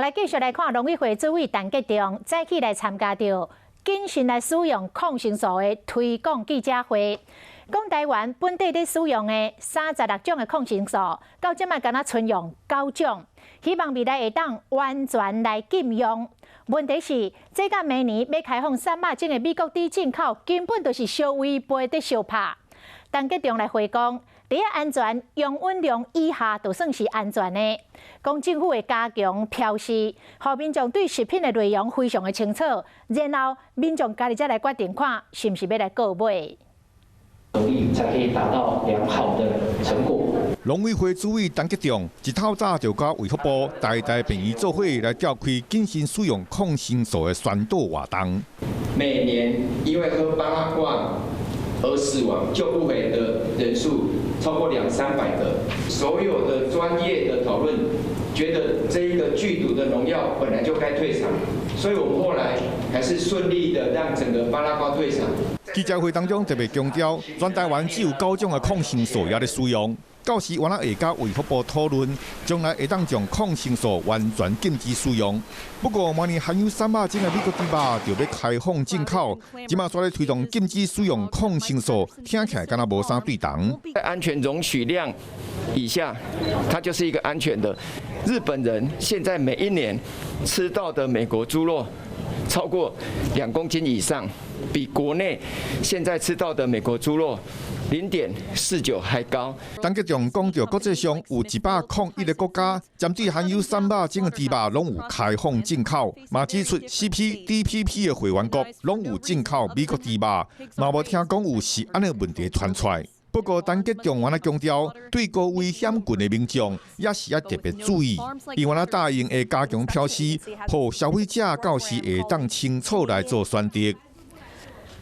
来继续来看农委会主委陈吉仲早起来参加到谨慎来使用抗生素的推广记者会，讲台湾本地咧使用的36种的抗生素，到即卖敢若存用9种，希望未来会当完全来禁用。问题是，这甲明年要开放300种的美国猪进口，根本就是小违背在相拍。陈吉仲来回讲。 伫安全容允量以下，就算是安全的。讲政府会加强标示，互民众对食品的内容非常的清楚，然后民众家己再来决定看是毋是要来购买。努力才可以达到良好的成果。农委会主委陈吉仲一透早就甲卫福部大便宜做伙来召开谨慎使用抗生素的宣导活动。每年因为喝巴拉罐而死亡救不回的人数超过200-300个，所有的专业的讨论觉得这一个剧毒的农药本来就该退场，所以我们后来还是顺利的让整个巴拉瓜退场。记者会当中特别强调，全台湾只有9种的抗生素也在使用。 到时我们会甲卫福部讨论，将来会当将抗生素完全禁止使用。不过，明年含有300种的美国猪肉就要开放进口，即马说咧推动禁止使用抗生素，听起来敢若无啥对同。在安全容许量以下，它就是一个安全的。日本人现在每一年吃到的美国猪肉超过2公斤以上，比国内现在吃到的美国猪肉 0.49还高。陈吉仲讲到，国际上有101个国家针对含有300种的猪肉，拢有开放进口。嘛指出 CPTPP 的会员国拢有进口美国猪肉，嘛无听讲有是安尼问题传出来。不过，陈吉仲原来强调，对高危险群的民众也是要特别注意，伊原来答应会加强标示，让消费者到时会当清楚来做选择。